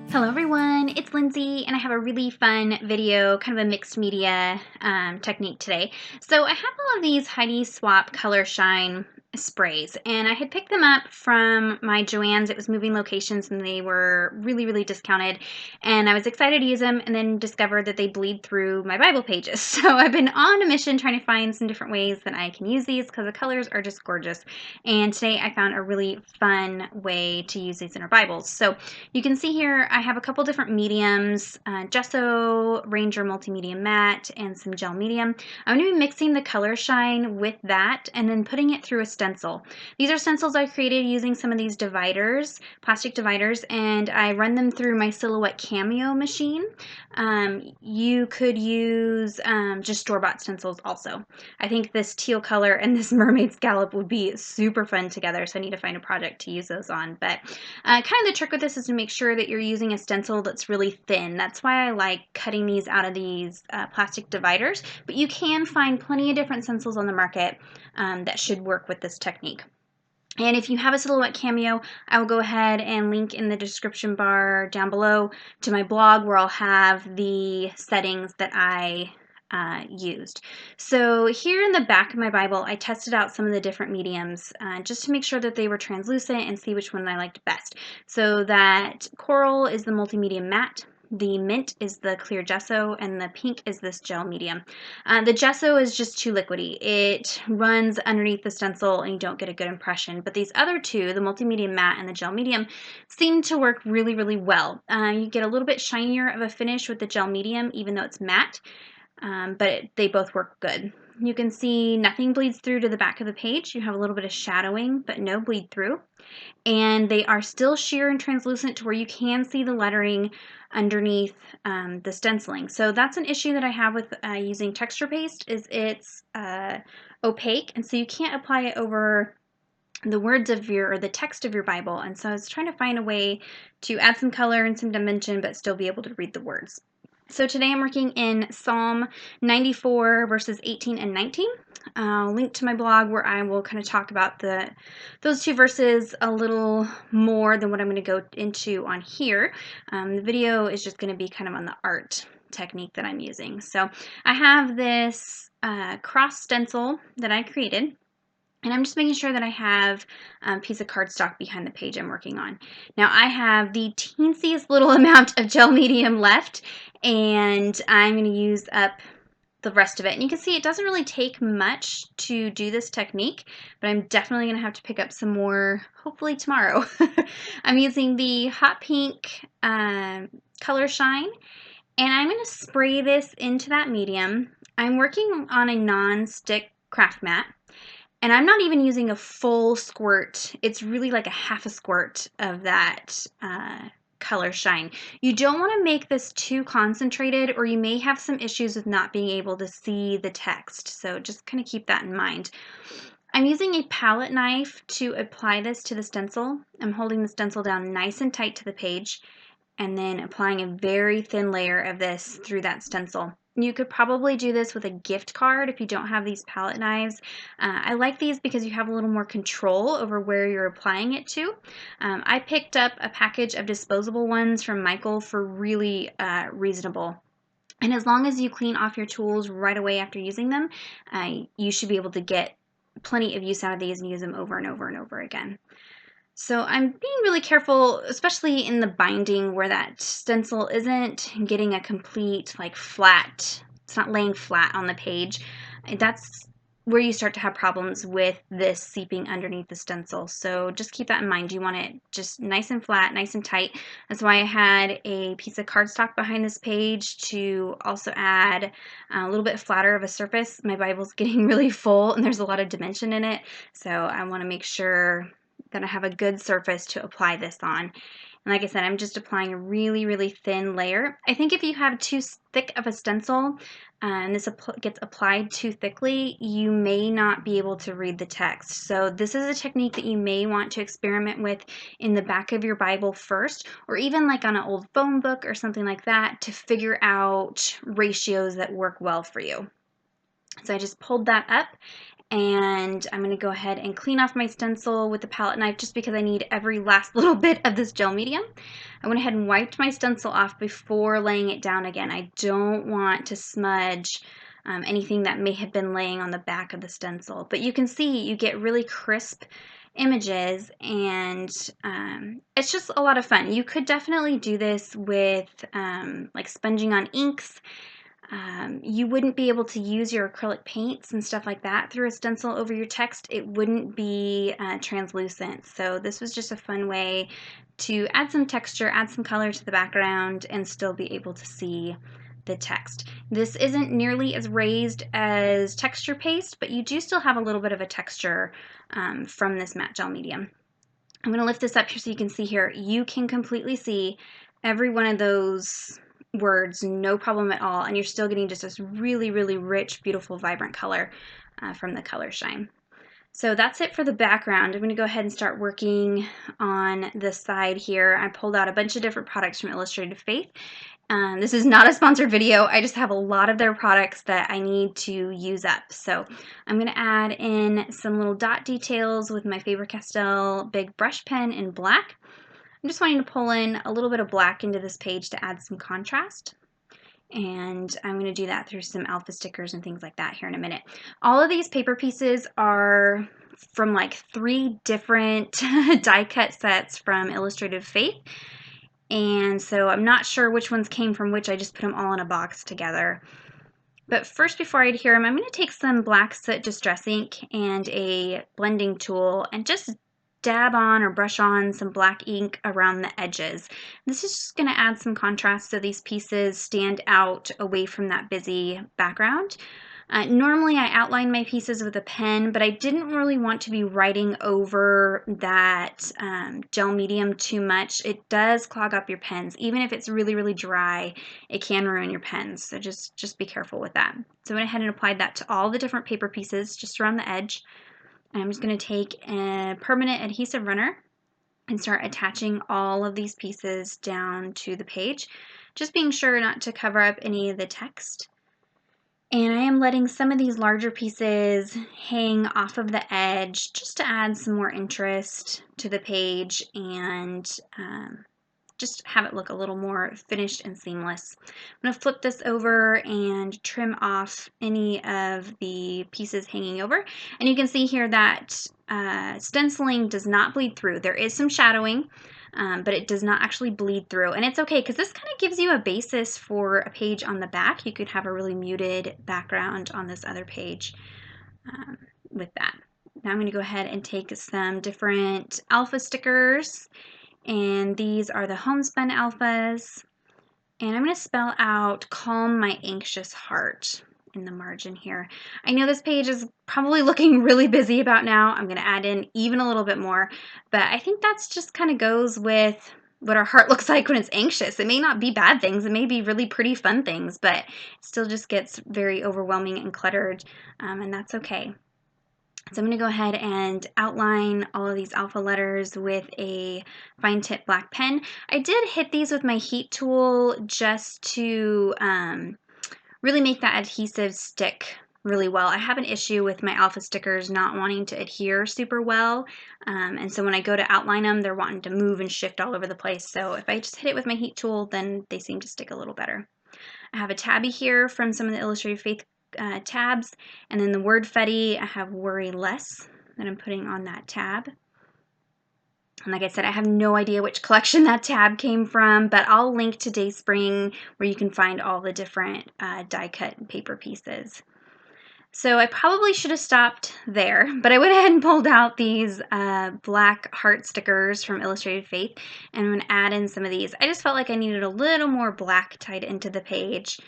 Hello everyone, it's Lindsay and I have a really fun video, kind of a mixed media technique today. So I have all of these Heidi Swapp Color Shine sprays and I had picked them up from my Joann's. It was moving locations and they were really discounted and I was excited to use them and then discovered that they bleed through my Bible pages. So I've been on a mission trying to find some different ways that I can use these because the colors are just gorgeous. And today I found a really fun way to use these in our Bibles. So you can see here I have a couple different mediums, gesso, Ranger Multimedia Matte, and some gel medium. I'm going to be mixing the Color Shine with that and then putting it through a stencil. These are stencils I created using some of these dividers, plastic dividers, and I run them through my Silhouette Cameo machine. You could use just store-bought stencils also. I think this teal color and this mermaid scallop would be super fun together, so I need to find a project to use those on. But kind of the trick with this is to make sure that you're using a stencil that's really thin. That's why I like cutting these out of these plastic dividers, but you can find plenty of different stencils on the market that should work with this technique. And if you have a Silhouette Cameo, I will go ahead and link in the description bar down below to my blog where I'll have the settings that I used. So here in the back of my Bible, I tested out some of the different mediums just to make sure that they were translucent and see which one I liked best. So that coral is the multimedia matte. The mint is the clear gesso, and the pink is this gel medium. The gesso is just too liquidy. It runs underneath the stencil and you don't get a good impression. But these other two, the multimedia matte and the gel medium, seem to work really well. You get a little bit shinier of a finish with the gel medium, even though it's matte, but they both work good. You can see nothing bleeds through to the back of the page. You have a little bit of shadowing, but no bleed through. And they are still sheer and translucent to where you can see the lettering underneath the stenciling. So that's an issue that I have with using texture paste, is it's opaque, and so you can't apply it over the words of or the text of your Bible. And so I was trying to find a way to add some color and some dimension but still be able to read the words. So today I'm working in Psalm 94 verses 18 and 19. I'll link to my blog where I will kind of talk about those two verses a little more than what I'm going to go into on here. The video is just going to be kind of on the art technique that I'm using. So I have this cross stencil that I created. And I'm just making sure that I have a piece of cardstock behind the page I'm working on. Now I have the teensiest little amount of gel medium left, and I'm going to use up the rest of it. And you can see it doesn't really take much to do this technique, but I'm definitely going to have to pick up some more, hopefully tomorrow. I'm using the hot pink Color Shine, and I'm going to spray this into that medium. I'm working on a non-stick craft mat. And I'm not even using a full squirt. It's really like a half a squirt of that Color Shine. You don't want to make this too concentrated or you may have some issues with not being able to see the text. So just kind of keep that in mind. I'm using a palette knife to apply this to the stencil. I'm holding the stencil down nice and tight to the page and then applying a very thin layer of this through that stencil. You could probably do this with a gift card if you don't have these palette knives. I like these because you have a little more control over where you're applying it to. I picked up a package of disposable ones from Michael for really reasonable. And as long as you clean off your tools right away after using them, you should be able to get plenty of use out of these and use them over and over and over again. So I'm being really careful, especially in the binding where that stencil isn't getting a complete like flat, it's not laying flat on the page. That's where you start to have problems with this seeping underneath the stencil. So just keep that in mind. You want it just nice and flat, nice and tight. That's why I had a piece of cardstock behind this page to also add a little bit flatter of a surface. My Bible's getting really full and there's a lot of dimension in it. So I want to make sure that I have a good surface to apply this on. And like I said, I'm just applying a really thin layer. I think if you have too thick of a stencil and this gets applied too thickly, you may not be able to read the text. So this is a technique that you may want to experiment with in the back of your Bible first, or even like on an old phone book or something like that to figure out ratios that work well for you. So I just pulled that up And I'm going to go ahead and clean off my stencil with the palette knife just because I need every last little bit of this gel medium. I went ahead and wiped my stencil off before laying it down again. I don't want to smudge anything that may have been laying on the back of the stencil. But you can see you get really crisp images, and it's just a lot of fun. You could definitely do this with like sponging on inks. You wouldn't be able to use your acrylic paints and stuff like that through a stencil over your text. It wouldn't be translucent. So this was just a fun way to add some texture, add some color to the background, and still be able to see the text. This isn't nearly as raised as texture paste, but you do still have a little bit of a texture from this matte gel medium. I'm going to lift this up here so you can see here. You can completely see every one of those words, no problem at all, and you're still getting just this really, really rich, beautiful, vibrant color from the Color Shine. So that's it for the background. I'm going to go ahead and start working on the side here. I pulled out a bunch of different products from Illustrated Faith. This is not a sponsored video. I just have a lot of their products that I need to use up. So I'm going to add in some little dot details with my Faber-Castell big brush pen in black. I'm just wanting to pull in a little bit of black into this page to add some contrast. And I'm going to do that through some alpha stickers and things like that here in a minute. All of these paper pieces are from like 3 different die cut sets from Illustrated Faith. And so I'm not sure which ones came from which. I just put them all in a box together. But first, before I adhere them, I'm going to take some black soot distress ink and a blending tool and just dab on or brush on some black ink around the edges. This is just going to add some contrast so these pieces stand out away from that busy background. Normally I outline my pieces with a pen, but I didn't really want to be writing over that gel medium too much. It does clog up your pens. Even if it's really, really dry, it can ruin your pens, so just be careful with that. So I went ahead and applied that to all the different paper pieces just around the edge. And I'm just going to take a permanent adhesive runner and start attaching all of these pieces down to the page, just being sure not to cover up any of the text. And I am letting some of these larger pieces hang off of the edge just to add some more interest to the page and just have it look a little more finished and seamless. I'm going to flip this over and trim off any of the pieces hanging over. And you can see here that stenciling does not bleed through. There is some shadowing, but it does not actually bleed through. And it's okay because this kind of gives you a basis for a page on the back. You could have a really muted background on this other page with that. Now I'm going to go ahead and take some different alpha stickers, and these are the homespun alphas. And I'm going to spell out "Calm My Anxious Heart" in the margin here. I know this page is probably looking really busy about now. I'm going to add in even a little bit more, but I think that's just kind of goes with what our heart looks like when it's anxious. It may not be bad things, it may be really pretty fun things, but it still just gets very overwhelming and cluttered, and that's okay. So I'm going to go ahead and outline all of these alpha letters with a fine tip black pen. I did hit these with my heat tool just to really make that adhesive stick really well. I have an issue with my alpha stickers not wanting to adhere super well, and so when I go to outline them, they're wanting to move and shift all over the place. So if I just hit it with my heat tool, then they seem to stick a little better. I have a tabby here from some of the Illustrated Faith tabs, and then the word Fetty, I have "Worry Less" that I'm putting on that tab. And like I said, I have no idea which collection that tab came from, but I'll link to Dayspring where you can find all the different die cut paper pieces. So I probably should have stopped there, but I went ahead and pulled out these black heart stickers from Illustrated Faith, and I'm going to add in some of these. I just felt like I needed a little more black tied into the page.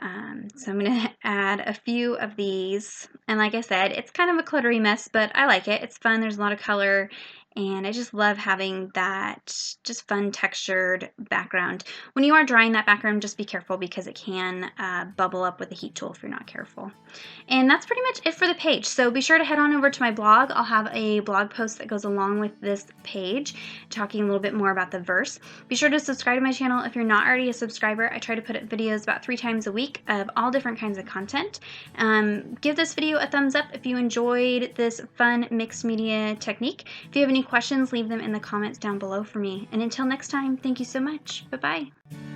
So I'm going to add a few of these, and like I said, it's kind of a cluttery mess, but I like it. It's fun, there's a lot of color, And I just love having that just fun textured background. When you are drying that background, just be careful because it can bubble up with the heat tool if you're not careful. And that's pretty much it for the page. So be sure to head on over to my blog. I'll have a blog post that goes along with this page, talking a little bit more about the verse. Be sure to subscribe to my channel if you're not already a subscriber. I try to put up videos about 3 times a week of all different kinds of content. Give this video a thumbs up if you enjoyed this fun mixed media technique. If you have any questions, leave them in the comments down below for me. And until next time, thank you so much. Bye-bye.